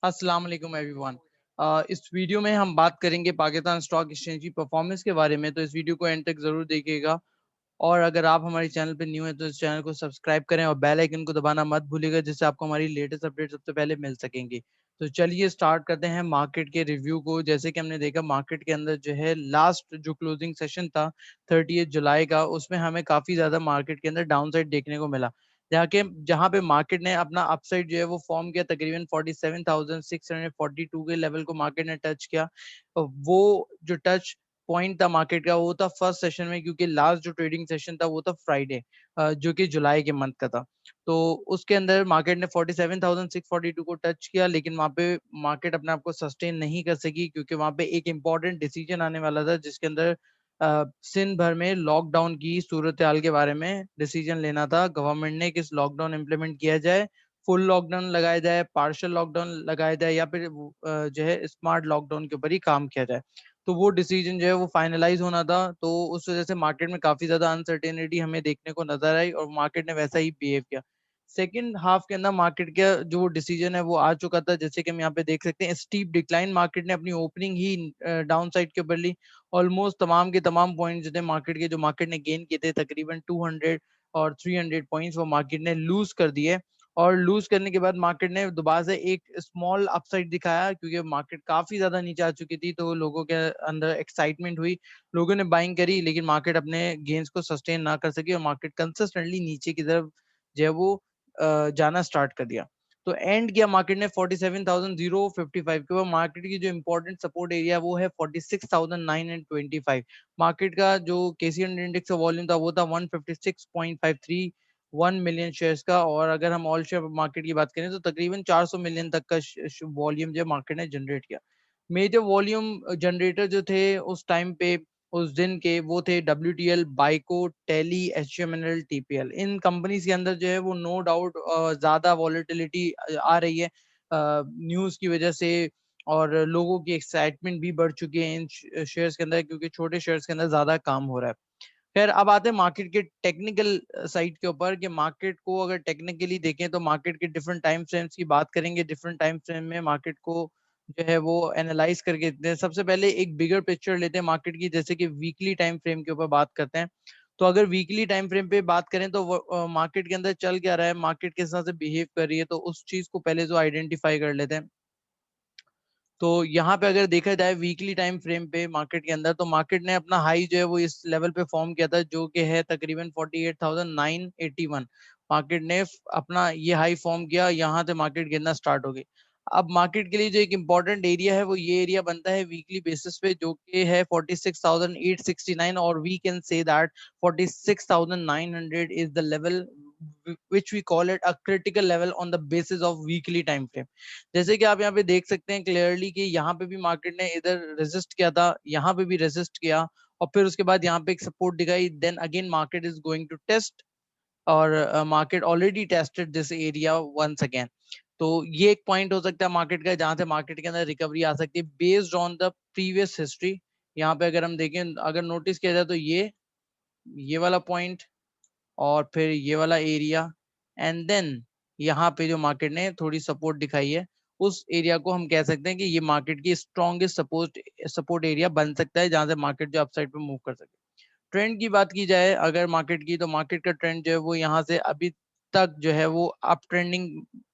अस्सलाम वालेकुम एवरीवन। इस वीडियो में हम बात करेंगे पाकिस्तान स्टॉक एक्सचेंज की परफॉर्मेंस के बारे में, तो इस वीडियो को एंड तक ज़रूर देखिएगा। और अगर आप हमारे चैनल पे न्यू हैं तो इस चैनल को सब्सक्राइब करें और बेल आइकन को दबाना मत भूलिएगा, जिससे आपको हमारी लेटेस्ट अपडेट सबसे पहले मिल सकेंगी। तो चलिए स्टार्ट करते हैं मार्केट के रिव्यू को। जैसे कि हमने देखा मार्केट के अंदर जो है लास्ट जो क्लोजिंग सेशन था 30 जुलाई का, उसमें हमें काफ़ी ज़्यादा मार्केट के अंदर डाउन साइड देखने को मिला। जहाँ पे मार्केट ने अपना अपसाइड जो है वो फॉर्म किया, तकरीबन 47,642 के लेवल को मार्केट ने टच किया। वो जो टच पॉइंट था मार्केट का वो था फर्स्ट सेशन में, क्योंकि लास्ट जो ट्रेडिंग सेशन था वो था फ्राइडे, जो कि जुलाई के मंथ का था। तो उसके अंदर मार्केट ने 47,642 को टच किया, लेकिन वहाँ पे मार्केट अपने आप को सस्टेन नहीं कर सकी, क्योंकि वहाँ पे एक इम्पॉर्टेंट डिसीजन आने वाला था, जिसके अंदर सिंध भर में लॉकडाउन की सूरत हाल के बारे में डिसीजन लेना था गवर्नमेंट ने। किस लॉकडाउन इम्प्लीमेंट किया जाए, फुल लॉकडाउन लगाया जाए, पार्शियल लॉकडाउन लगाया जाए, या फिर जो है स्मार्ट लॉकडाउन के ऊपर ही काम किया जाए। तो वो डिसीजन जो है वो फाइनलाइज होना था। तो उस वजह से मार्केट में काफी ज्यादा अनसर्टेनिटी हमें देखने को नजर आई और मार्केट ने वैसा ही बिहेव किया। सेकंड हाफ के अंदर मार्केट का जो डिसीजन है वो आ चुका था, जैसे कि हम यहाँ पे देख सकते हैं स्टीप डिक्लाइन मार्केट ने अपनी ओपनिंग ही डाउन साइड के ऊपर ली। ऑलमोस्ट तमाम के तमाम पॉइंट जो थे मार्केट के, जो मार्केट ने गेन किए थे तकरीबन 200 और 300 पॉइंट्स, वो मार्केट ने लूज कर दिए। और लूज करने के बाद मार्केट ने दोबारा से एक स्मॉल अपसाइड दिखाया, क्योंकि मार्केट काफी ज्यादा नीचे आ चुकी थी, तो लोगों के अंदर एक्साइटमेंट हुई, लोगों ने बाइंग करी, लेकिन मार्केट अपने गेन्स को सस्टेन ना कर सकी और मार्केट कंसिस्टेंटली नीचे की तरफ जो है वो जाना स्टार्ट कर दिया। तो एंड किया मार्केट ने 47,055 के ऊपर। मार्केट की जो इंपॉर्टेंट सपोर्ट एरिया वो है 46,925। मार्केट का जो केसीएन इंडेक्स का वॉल्यूम था वो था 156.53 1 मिलियन शेयर्स का। और अगर हम ऑल शेयर मार्केट की बात करें तो तकरीबन 400 मिलियन तक का वॉल्यूम जो मार्केट ने जनरेट किया। मेजर वॉल्यूम जनरेटर जो थे उस टाइम पे, उस दिन के, वो थे WTL, बाइको, टेली, HMNL, TPL। इन कंपनीज के अंदर जो है वो नो डाउट ज्यादा वॉलेटिलिटी आ रही है न्यूज की वजह से, और लोगों की एक्साइटमेंट भी बढ़ चुकी है इन शेयर्स के अंदर, क्योंकि छोटे शेयर्स के अंदर ज्यादा काम हो रहा है। खैर, अब आते हैं मार्केट के टेक्निकल साइड के ऊपर, कि मार्केट को अगर टेक्निकली देखें तो मार्केट के डिफरेंट टाइम फ्रेम्स की बात करेंगे। डिफरेंट टाइम फ्रेम में मार्केट को जो है वो एनालाइज करके देखते हैं। सबसे पहले एक बिगर पिक्चर लेते हैं मार्केट की, जैसे कि वीकली टाइम फ्रेम के ऊपर बात करते हैं। तो अगर वीकली टाइम फ्रेम पे बात करें तो मार्केट के अंदर चल क्या रहा है, मार्केट किस तरह से बिहेव कर रही है, तो उस चीज को पहले जो आइडेंटिफाई कर लेते हैं। तो यहाँ पे अगर देखा जाए वीकली टाइम फ्रेम पे मार्केट के अंदर, तो मार्केट ने अपना हाई जो है वो इस लेवल पे फॉर्म किया था, जो कि है तकरीबन 48,981। मार्केट ने अपना ये हाई फॉर्म किया, यहाँ से मार्केट गिरना स्टार्ट हो गई। अब मार्केट के लिए जो एक इम्पॉर्टेंट एरिया है वो ये एरिया बनता है वीकली बेसिस पे, जो कि है 46,869। और we can say that 46,900 is the level which we call it a critical level on the basis of weekly time frame। जैसे कि आप यहाँ पे देख सकते हैं क्लियरली कि यहाँ पे भी मार्केट ने इधर रेजिस्ट किया था, यहाँ पे भी रेजिस्ट किया, और फिर उसके बाद यहाँ पे एक सपोर्ट दिखाई, then again market is going to test. और market already tested this area once again. तो ये एक पॉइंट हो सकता है मार्केट का, जहां से मार्केट के अंदर रिकवरी आ सकती है based on the previous history. यहाँ पे अगर हम देखें, अगर नोटिस किया जाए तो ये वाला पॉइंट, और फिर ये वाला एरिया, एंड देन यहाँ पे जो मार्केट ने थोड़ी सपोर्ट दिखाई है, उस एरिया को हम कह सकते हैं कि ये मार्केट की स्ट्रॉन्गेस्ट सपोर्ट एरिया बन सकता है, जहां से मार्केट जो अपसाइड पे मूव कर सके। ट्रेंड की बात की जाए अगर मार्केट की, तो मार्केट का ट्रेंड जो है वो यहाँ से अभी तक जो है वो अप ट्रेंडिंग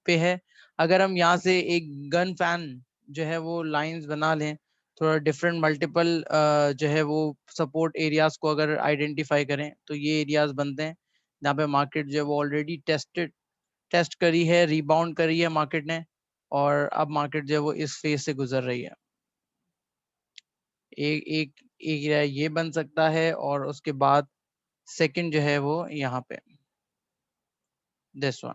पे है। अगर हम यहाँ से एक गन फैन जो है वो लाइंस बना लें, थोड़ा डिफरेंट मल्टीपल जो है वो सपोर्ट एरियाज को अगर आइडेंटिफाई करें, तो ये एरियाज बनते हैं जहाँ पे मार्केट जो है वो ऑलरेडी टेस्ट करी है, रिबाउंड करी है मार्केट ने, और अब मार्केट जो है वो इस फेज से गुजर रही है। एक एक एरिया ये बन सकता है, और उसके बाद सेकंड जो है वो यहाँ पे दिस वन।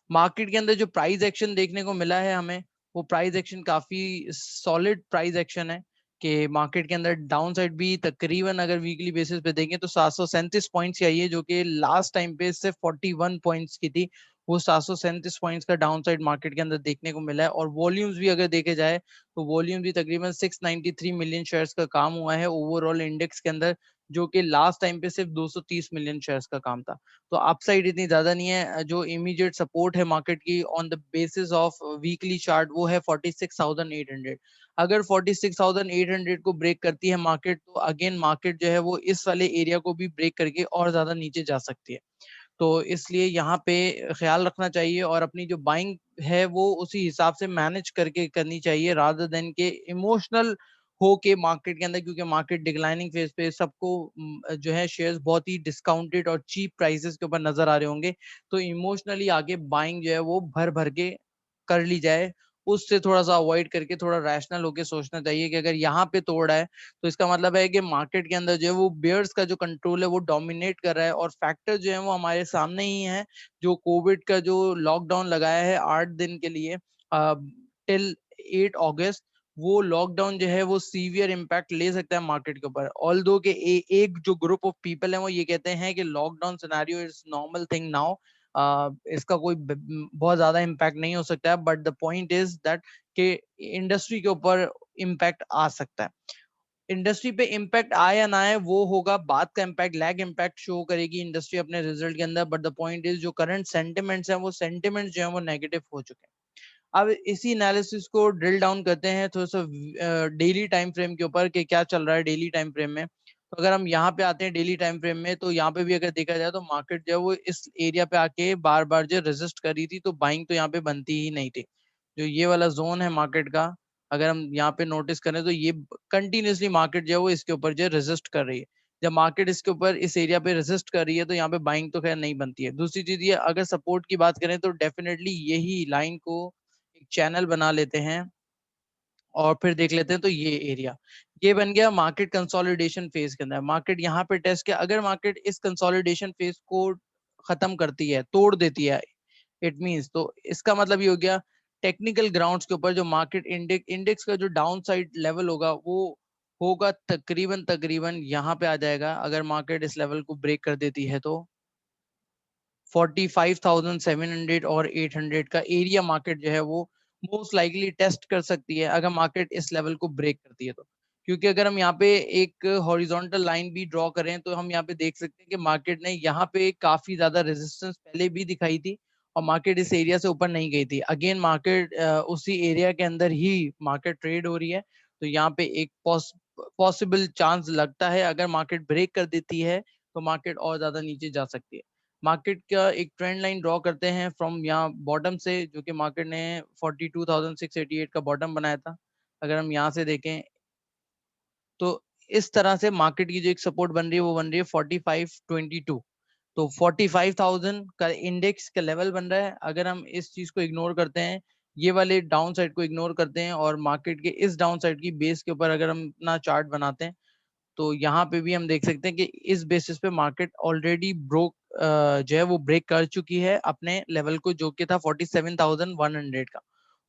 मार्केट के अंदर जो प्राइस एक्शन देखने को मिला है हमें, वो प्राइस एक्शन काफी सॉलिड प्राइस एक्शन है, कि मार्केट के अंदर डाउन साइड भी तकरीबन अगर वीकली बेसिस पे देखें तो 737 पॉइंट्स की आई है, जो कि लास्ट टाइम पे सिर्फ 41 पॉइंट्स की थी। वो 737 पॉइंट्स का डाउन साइड मार्केट के अंदर देखने को मिला है। और वॉल्यूम्स भी अगर देखे जाए तो वॉल्यूम भी तकरीबन 693 मिलियन शेयर्स का काम हुआ है ओवरऑल इंडेक्स के अंदर, जो कि लास्ट टाइम पे सिर्फ 230 मिलियन शेयर्स का काम था। तो अपसाइड इतनी ज्यादा नहीं है। जो इमीडिएट सपोर्ट है मार्केट की on the basis of weekly chart वो है 46,800। अगर 46,800 को ब्रेक करती है मार्केट, तो अगेन मार्केट जो है वो इस वाले एरिया को भी ब्रेक करके और ज्यादा नीचे जा सकती है। तो इसलिए यहाँ पे ख्याल रखना चाहिए और अपनी जो बाइंग है वो उसी हिसाब से मैनेज करके करनी चाहिए, रादर देन के इमोशनल हो के मार्केट के अंदर, क्योंकि मार्केट डिक्लाइनिंग फेज पे सबको जो है शेयर्स बहुत ही डिस्काउंटेड और चीप प्राइसेस के ऊपर नजर आ रहे होंगे। तो इमोशनली आगे बाइंग जो है वो भर भर के कर ली जाए, उससे थोड़ा सा अवॉइड करके थोड़ा रैशनल होके सोचना चाहिए कि अगर यहाँ पे तोड़ा है तो इसका मतलब है कि मार्केट के अंदर जो है वो बियर्स का जो कंट्रोल है वो डोमिनेट कर रहा है, और फैक्टर जो है वो हमारे सामने ही है। जो कोविड का जो लॉकडाउन लगाया है 8 दिन के लिए टिल 8 अगस्त, वो लॉकडाउन जो है वो सीवियर इम्पैक्ट ले सकता है मार्केट के ऊपर। ऑल्दो के एक जो ग्रुप ऑफ पीपल है वो ये कहते हैं कि lockdown scenario is normal thing now, इसका कोई बहुत ज्यादा इम्पैक्ट नहीं हो सकता है, but the point is that कि इंडस्ट्री के ऊपर इम्पैक्ट आ सकता है। इंडस्ट्री पे इम्पैक्ट आए या ना आए वो होगा बात का इम्पैक्ट, लैग इम्पैक्ट शो करेगी इंडस्ट्री अपने रिजल्ट के अंदर, बट द पॉइंट इज जो करंट सेंटिमेंट्स हैं वो सेंटिमेंट्स जो है वो नेगेटिव हो चुके हैं। अब इसी एनालिसिस को ड्रिल डाउन करते हैं थोड़ा सा डेली टाइम फ्रेम के ऊपर कि क्या चल रहा है डेली टाइम फ्रेम में। तो अगर हम यहाँ पे आते हैं डेली टाइम फ्रेम में, तो यहाँ पे भी अगर देखा जाए तो मार्केट जो है वो इस एरिया पे आके बार बार जो रेजिस्ट कर रही थी, तो बाइंग तो यहाँ पे बनती ही नहीं थी। जो ये वाला जोन है मार्केट का, अगर हम यहाँ पे नोटिस करें तो ये कंटिन्यूसली मार्केट जो है वो इसके ऊपर जो है रेजिस्ट कर रही है। जब मार्केट इसके ऊपर इस एरिया पे रेजिस्ट कर रही है तो यहाँ पे बाइंग तो खैर नहीं बनती है। दूसरी चीज ये, अगर सपोर्ट की बात करें तो डेफिनेटली यही लाइन को एक चैनल बना लेते हैं और फिर देख लेते हैं। तो ये एरिया ये बन गया मार्केट कंसोलिडेशन फेज के अंदर। मार्केट यहाँ पे टेस्ट किया, अगर मार्केट इस कंसोलिडेशन फेज को खत्म करती है, तोड़ देती है, इट मींस, तो इसका मतलब ये हो गया टेक्निकल ग्राउंड्स के ऊपर जो मार्केट इंडेक्स का जो डाउन साइड लेवल होगा वो होगा तकरीबन तकरीबन यहाँ पे आ जाएगा। अगर मार्केट इस लेवल को ब्रेक कर देती है तो 45,700 और 800 का एरिया मार्केट जो है वो मोस्ट लाइकली टेस्ट कर सकती है, अगर मार्केट इस लेवल को ब्रेक करती है तो। क्योंकि अगर हम यहाँ पे एक हॉरिजॉन्टल लाइन भी ड्रॉ करें तो हम यहाँ पे देख सकते हैं कि मार्केट ने यहाँ पे काफी ज्यादा रेजिस्टेंस पहले भी दिखाई थी और मार्केट इस एरिया से ऊपर नहीं गई थी। अगेन मार्केट उसी एरिया के अंदर ही मार्केट ट्रेड हो रही है। तो यहाँ पे एक पॉसिबल चांस लगता है, अगर मार्केट ब्रेक कर देती है तो मार्केट और ज्यादा नीचे जा सकती है। मार्केट का एक ट्रेंड लाइन ड्रॉ करते हैं फ्रॉम यहाँ बॉटम से, जो कि मार्केट ने 42,688 का बॉटम बनाया था। अगर हम यहाँ से देखें तो इस तरह से मार्केट की जो एक सपोर्ट बन रही है वो बन रही है 4522। तो 45,000 का इंडेक्स का लेवल बन रहा है। अगर हम इस चीज को इग्नोर करते हैं, ये वाले डाउन साइड को इग्नोर करते हैं और मार्केट के इस डाउन साइड की बेस के ऊपर अगर हम अपना चार्ट बनाते हैं, तो यहाँ पे भी हम देख सकते हैं कि इस बेसिस पे मार्केट ऑलरेडी ब्रोक जो है वो ब्रेक कर चुकी है अपने लेवल को, जो कि था 47,100 का,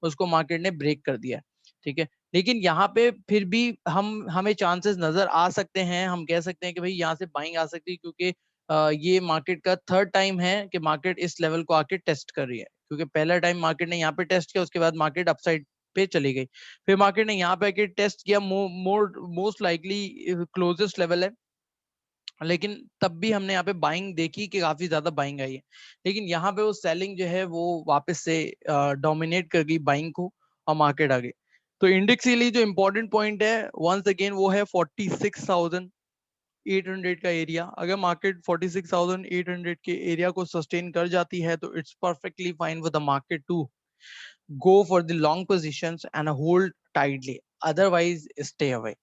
उसको मार्केट ने ब्रेक कर दिया है। ठीक है, लेकिन यहाँ पे फिर भी हमें चांसेस नजर आ सकते हैं। हम कह सकते हैं कि भाई यहाँ से बाइंग आ सकती है, क्योंकि ये मार्केट का थर्ड टाइम है कि मार्केट इस लेवल को आके टेस्ट कर रही है। क्योंकि पहला टाइम मार्केट ने यहाँ पे टेस्ट किया, उसके बाद मार्केट अपसाइड पे चली गई, फिर मार्केट ने यहाँ पे आके टेस्ट किया, मोस्ट लाइकली क्लोजेस्ट लेवल है, लेकिन तब भी हमने यहाँ पे बाइंग देखी कि काफी ज्यादा बाइंग आई है। लेकिन यहाँ पे वो सेलिंग जो है वो वापस से डोमिनेट कर गई बाइंग को और मार्केट आ गई। तो इंडेक्स के लिए जो इंपॉर्टेंट पॉइंट है वंस अगेन वो है 46,800 का एरिया। अगर मार्केट 46,800 के एरिया को सस्टेन कर जाती है तो it's perfectly fine for the market to go for the long positions and hold tightly, otherwise stay away।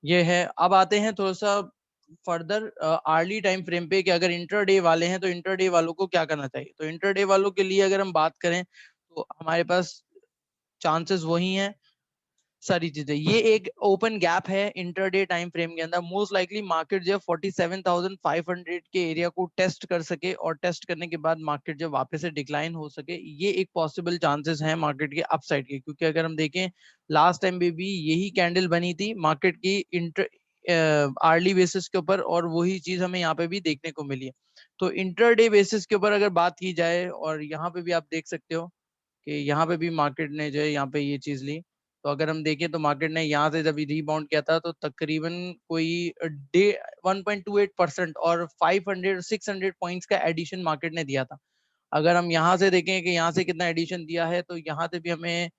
ये है। अब आते हैं थोड़ा सा फर्दर अर्ली टाइम फ्रेम पे कि अगर इंटरडे वाले हैं तो इंटरडे वालों को क्या करना चाहिए। तो इंटरडे वालों के लिए अगर हम बात करें तो हमारे पास चांसेस वही हैं, सारी चीजें। ये एक ओपन गैप है इंटरडे टाइम फ्रेम के अंदर। मोस्ट लाइकली मार्केट जो है 47,500 के एरिया को टेस्ट कर सके और टेस्ट करने के बाद मार्केट जो वापस से डिक्लाइन हो सके, ये एक पॉसिबल चांसेस है मार्केट के अपसाइड के। क्योंकि अगर हम देखें लास्ट टाइम भी यही कैंडल बनी थी मार्केट की इंटर आर्ली बेसिस के ऊपर, और वही चीज हमें यहाँ पे भी देखने को मिली है। तो इंटरडे बेसिस के ऊपर अगर बात की जाए, और यहाँ पे भी आप देख सकते हो कि यहाँ पे भी मार्केट ने जो है यहाँ पे ये चीज ली, तो अगर हम देखें तो मार्केट ने यहाँ से जब रीबाउंड किया था तो तकरीबन कोई डे 1.28% और 500 600 पॉइंट्स का एडिशन मार्केट ने दिया था। अगर हम यहाँ से देखें कि यहाँ से कितना एडिशन दिया है तो यहाँ से भी हमें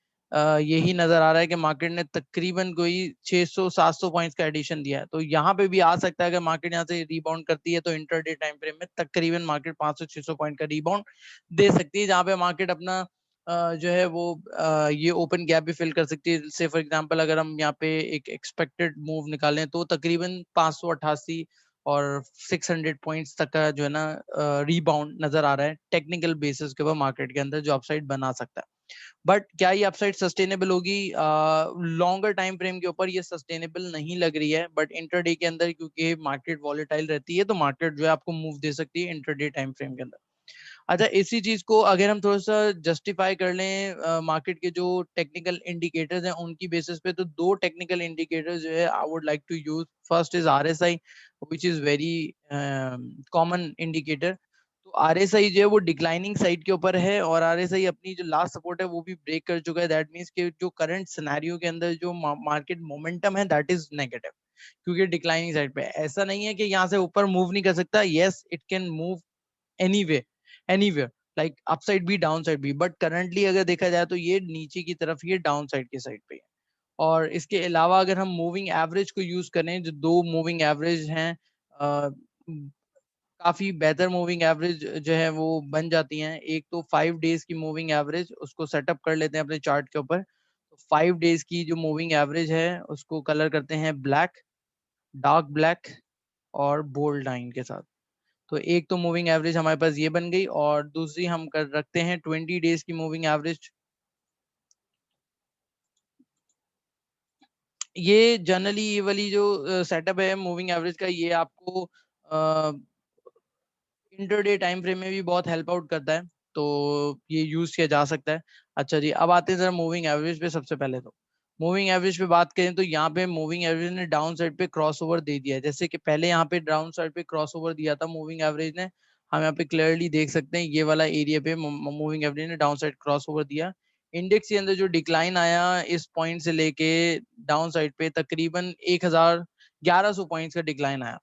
यही नजर आ रहा है कि मार्केट ने तकरीबन कोई 600-700 पॉइंट्स का एडिशन दिया है। तो यहाँ पे भी आ सकता है, अगर मार्केट यहाँ से रिबाउंड करती है तो इंटरडे टाइम फ्रेम में तकरीबन मार्केट 500-600 पॉइंट का रिबाउंड दे सकती है, जहाँ पे मार्केट अपना जो है वो ये ओपन गैप भी फिल कर सकती है। से फॉर एग्जांपल अगर हम यहाँ पे एक एक्सपेक्टेड मूव निकालें तो तकरीबन 588 और 600 पॉइंट्स तक का जो है ना रीबाउंड नजर आ रहा है टेक्निकल बेसिस के ऊपर मार्केट के अंदर, जो अपसाइड बना सकता है। बट क्या ये अपसाइड सस्टेनेबल होगी? लॉन्गर टाइम फ्रेम के ऊपर ये सस्टेनेबल नहीं लग रही है, बट इंटरडे के अंदर क्योंकि मार्केट वॉलेटाइल रहती है तो मार्केट जो है आपको मूव दे सकती है इंटरडे टाइम फ्रेम के अंदर। अच्छा, इसी चीज को अगर हम थोड़ा सा जस्टिफाई कर लें मार्केट के जो टेक्निकल इंडिकेटर्स हैं उनकी बेसिस पे, तो दो टेक्निकल इंडिकेटर्स जो है I would like to use. First is RSI which is very common indicator. तो आरएसआई जो है वो डिक्लाइनिंग साइड के ऊपर है और आरएसआई अपनी जो लास्ट सपोर्ट है वो भी ब्रेक कर चुका है। दैट मींस कि जो करंट सिनेरियो के अंदर जो मार्केट मोमेंटम है दैट इज नेगेटिव, क्योंकि डिक्लाइनिंग साइड पे ऐसा नहीं है कि यहाँ से ऊपर मूव नहीं कर सकता। Yes, it can move anyway anywhere, like upside भी डाउन साइड भी, बट करंटली अगर देखा जाए तो ये नीचे की तरफ, ये डाउन साइड की साइड पे है। और इसके अलावा अगर हम मूविंग एवरेज को यूज करें, जो दो मूविंग एवरेज हैं काफी बेहतर मूविंग एवरेज जो है वो बन जाती हैं। एक तो 5 डेज की मूविंग एवरेज, उसको सेटअप कर लेते हैं अपने चार्ट के ऊपर। तो 5 डेज की जो मूविंग एवरेज है उसको कलर करते हैं ब्लैक, डार्क ब्लैक और बोल्ड लाइन के साथ। तो एक तो मूविंग एवरेज हमारे पास ये बन गई, और दूसरी हम कर रखते हैं 20 डेज की मूविंग एवरेज। ये जनरली ये वाली जो सेटअप है मूविंग एवरेज का, ये आपको इंटरडे टाइम फ्रेम में भी बहुत हेल्प आउट करता है, तो ये यूज किया जा सकता है। अच्छा जी, अब आते हैं जरा मूविंग एवरेज पे। सबसे पहले तो मूविंग एवरेज पे बात करें तो यहाँ पे मूविंग एवरेज ने डाउन साइड पे क्रॉस ओवर दे दिया है। जैसे कि पहले यहाँ पे डाउन साइड पे क्रॉस ओवर दिया था मूविंग एवरेज ने, हम यहाँ पे क्लियरली देख सकते हैं ये वाला एरिया पे मूविंग एवरेज ने डाउन साइड क्रॉस ओवर दिया। इंडेक्स के अंदर जो डिक्लाइन आया इस पॉइंट से लेके डाउन साइड पे तकरीबन 1100 पॉइंट्स का डिक्लाइन आया।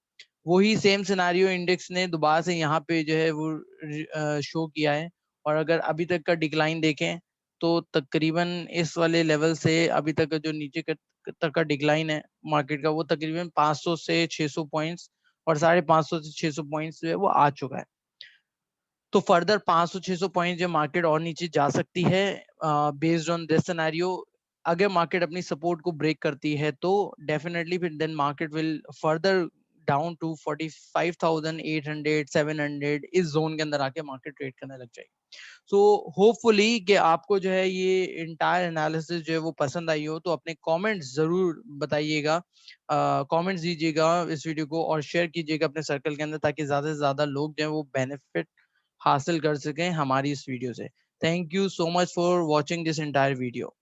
वही सेम सिनारियो इंडेक्स ने दोबारा से यहाँ पे जो है वो शो किया है। और अगर अभी तक का डिक्लाइन देखें तो तकरीबन इस वाले लेवल से अभी तक का जो नीचे तक का डिक्लाइन है मार्केट का, वो तकरीबन 500 से 600 पॉइंट्स और 550 से 600 पॉइंट्स जो है वो आ चुका है। तो फर्दर 500-600 पॉइंट जो मार्केट और नीचे जा सकती है बेस्ड ऑन दिस सिनेरियो। अगर मार्केट अपनी सपोर्ट को ब्रेक करती है तो डेफिनेटली फिर then market will further down to 45,800 700 इस जोन के अंदर आके मार्केट ट्रेड करने लग जाएगी। सो होपफुली कि आपको जो है ये इंटायर एनालिसिस जो है वो पसंद आई हो, तो अपने कमेंट्स जरूर बताइएगा, कमेंट्स दीजिएगा इस वीडियो को और शेयर कीजिएगा अपने सर्कल के अंदर, ताकि ज्यादा से ज्यादा लोग जो है वो बेनिफिट हासिल कर सकें हमारी इस वीडियो से। Thank you so much for watching this entire video.